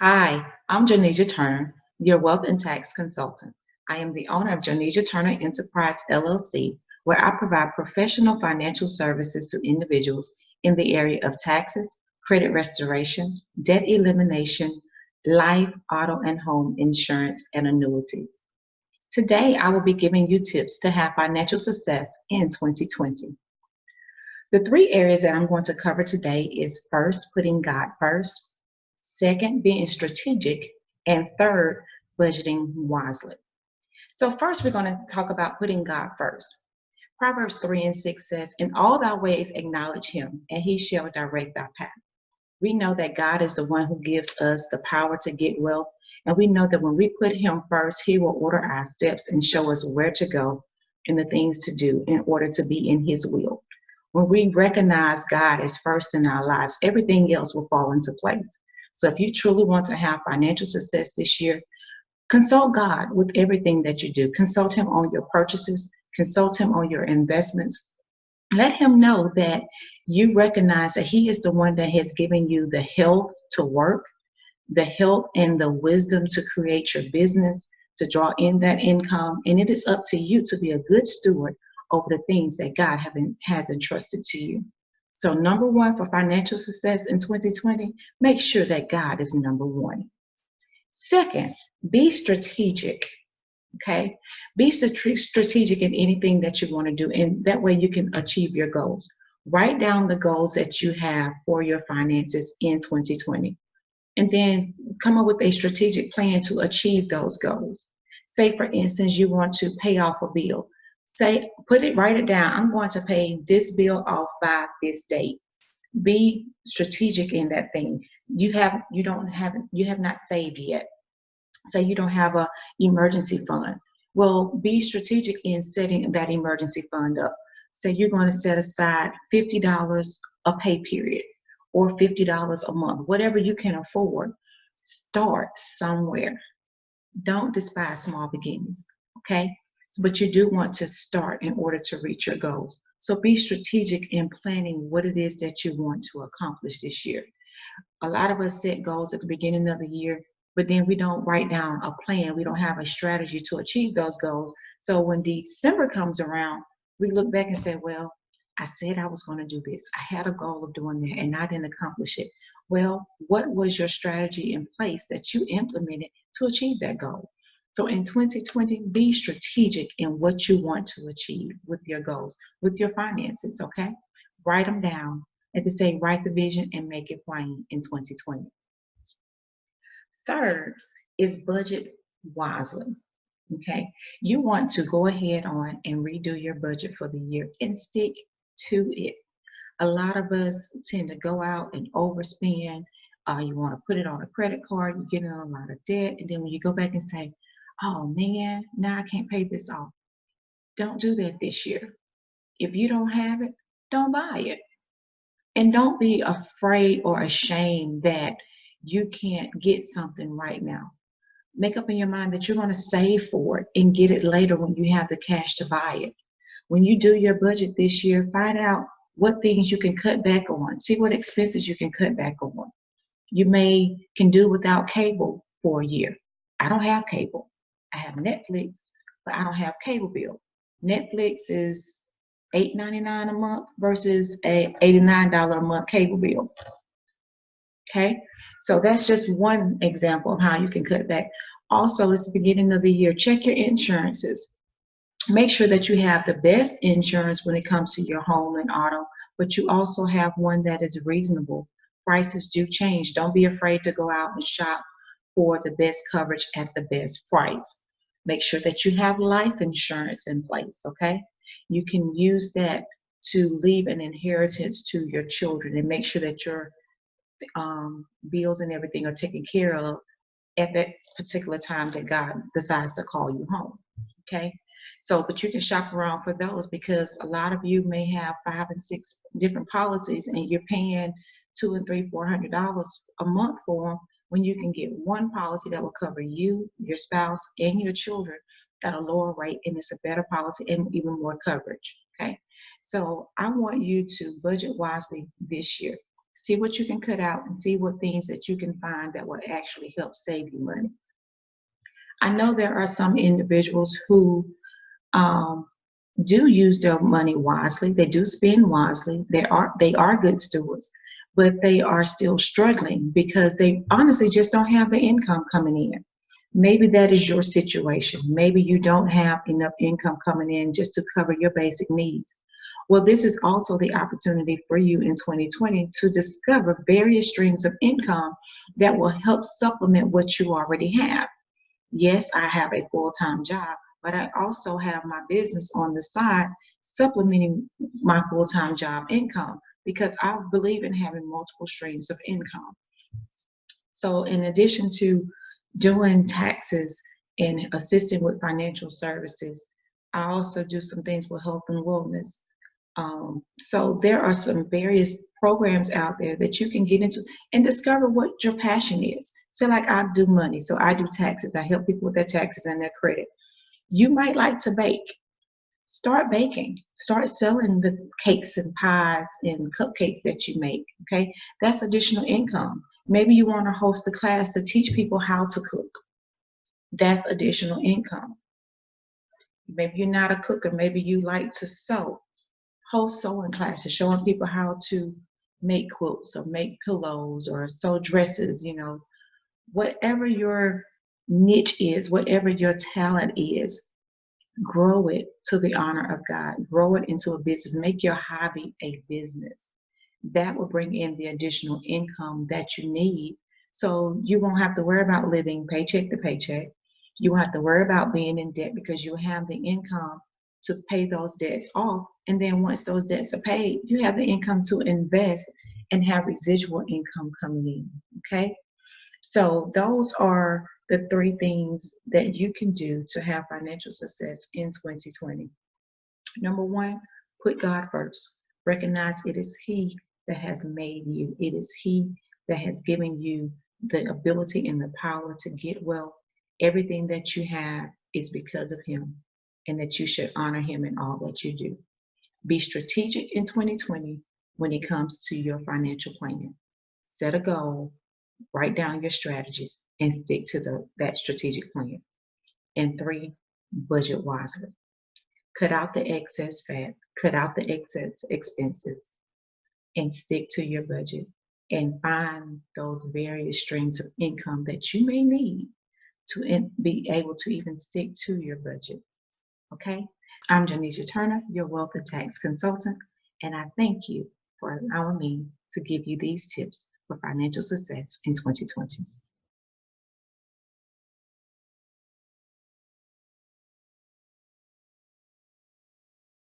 Hi, I'm Janesia Turner, your wealth and tax consultant. I am the owner of Janesia Turner Enterprise LLC, where I provide professional financial services to individuals in the area of taxes, credit restoration, debt elimination, life, auto, and home insurance, and annuities. Today, I will be giving you tips to have financial success in 2020. The three areas that I'm going to cover today is first, putting God first, second, being strategic, and third, budgeting wisely. So first, we're going to talk about putting God first. Proverbs 3 and 6 says, "In all thy ways acknowledge him, and he shall direct thy path." We know that God is the one who gives us the power to get wealth, and we know that when we put him first, he will order our steps and show us where to go and the things to do in order to be in his will. When we recognize God as first in our lives, everything else will fall into place. So if you truly want to have financial success this year, consult God with everything that you do. Consult him on your purchases, consult him on your investments. Let him know that you recognize that he is the one that has given you the health to work, the health and the wisdom to create your business, to draw in that income. And it is up to you to be a good steward over the things that God has entrusted to you. So, number one for financial success in 2020, make sure that God is number one. Second, be strategic. Okay, be strategic in anything that you want to do, and that way you can achieve your goals. Write down the goals that you have for your finances in 2020, and then come up with a strategic plan to achieve those goals. Say, for instance, you want to pay off a bill. Say, write it down. I'm going to pay this bill off by this date. Be strategic in that thing. You have not saved yet. Say you don't have a emergency fund. Well, be strategic in setting that emergency fund up. Say you're going to set aside $50 a pay period or $50 a month, whatever you can afford. Start somewhere. Don't despise small beginnings, okay? But you do want to start in order to reach your goals. So be strategic in planning what it is that you want to accomplish this year. A lot of us set goals at the beginning of the year, but then we don't write down a plan. We don't have a strategy to achieve those goals. So when December comes around, we look back and say, well, I said I was going to do this. I had a goal of doing that and I didn't accomplish it. Well, what was your strategy in place that you implemented to achieve that goal? So in 2020, be strategic in what you want to achieve with your goals, with your finances, okay? Write them down. As they say, write the vision and make it plain in 2020. Third is budget wisely. Okay. You want to go ahead on and redo your budget for the year and stick to it. A lot of us tend to go out and overspend. You want to put it on a credit card, you get in a lot of debt, and then when you go back and say, oh man, now I can't pay this off. Don't do that this year. If you don't have it, don't buy it. And don't be afraid or ashamed that you can't get something right now. Make up in your mind that you're going to save for it and get it later when you have the cash to buy it. When you do your budget this year, find out what things you can cut back on. See what expenses you can cut back on. You may can do without cable for a year. I don't have cable. I have Netflix, but I don't have cable bill. Netflix is $8.99 a month versus a $89 a month cable bill. Okay, so that's just one example of how you can cut back. Also, it's the beginning of the year. Check your insurances. Make sure that you have the best insurance when it comes to your home and auto, but you also have one that is reasonable. Prices do change. Don't be afraid to go out and shop for the best coverage at the best price. Make sure that you have life insurance in place, okay? You can use that to leave an inheritance to your children and make sure that your bills and everything are taken care of at that particular time that God decides to call you home. Okay. So, but you can shop around for those because a lot of you may have 5 and 6 different policies and you're paying two and three, $400 a month for them when you can get one policy that will cover you, your spouse, and your children at a lower rate, and it's a better policy and even more coverage. Okay. So I want you to budget wisely this year. See what you can cut out and see what things that you can find that will actually help save you money. I know there are some individuals who um, do use their money wisely. They do spend wisely. They are good stewards, but they are still struggling because they honestly just don't have the income coming in. Maybe that is your situation. Maybe you don't have enough income coming in just to cover your basic needs. Well, this is also the opportunity for you in 2020 to discover various streams of income that will help supplement what you already have. Yes, I have a full-time job, but I also have my business on the side supplementing my full-time job income because I believe in having multiple streams of income. So in addition to doing taxes and assisting with financial services, I also do some things with health and wellness. So there are some various programs out there that you can get into and discover what your passion is. So like I do money, so I do taxes. I help people with their taxes and their credit. You might like to bake. Start baking. Start selling the cakes and pies and cupcakes that you make. Okay, that's additional income. Maybe you want to host a class to teach people how to cook. That's additional income. Maybe you're not a cooker. Maybe you like to sew. Host sewing classes, showing people how to make quilts or make pillows or sew dresses, whatever your niche is, whatever your talent is, grow it to the honor of God. Grow it into a business. Make your hobby a business. That will bring in the additional income that you need. So you won't have to worry about living paycheck to paycheck. You won't have to worry about being in debt because you have the income to pay those debts off. And then once those debts are paid, you have the income to invest and have residual income coming in. Okay. So those are the three things that you can do to have financial success in 2020. Number one, put God first. Recognize it is He that has made you. It is He that has given you the ability and the power to get wealth. Everything that you have is because of Him, and that you should honor Him in all that you do. Be strategic in 2020 when it comes to your financial plan. Set a goal, write down your strategies, and stick to that strategic plan. And three, budget wisely. Cut out the excess fat, cut out the excess expenses, and stick to your budget and find those various streams of income that you may need to be able to even stick to your budget. Okay? I'm Janisha Turner, your wealth and tax consultant, and I thank you for allowing me to give you these tips for financial success in 2020.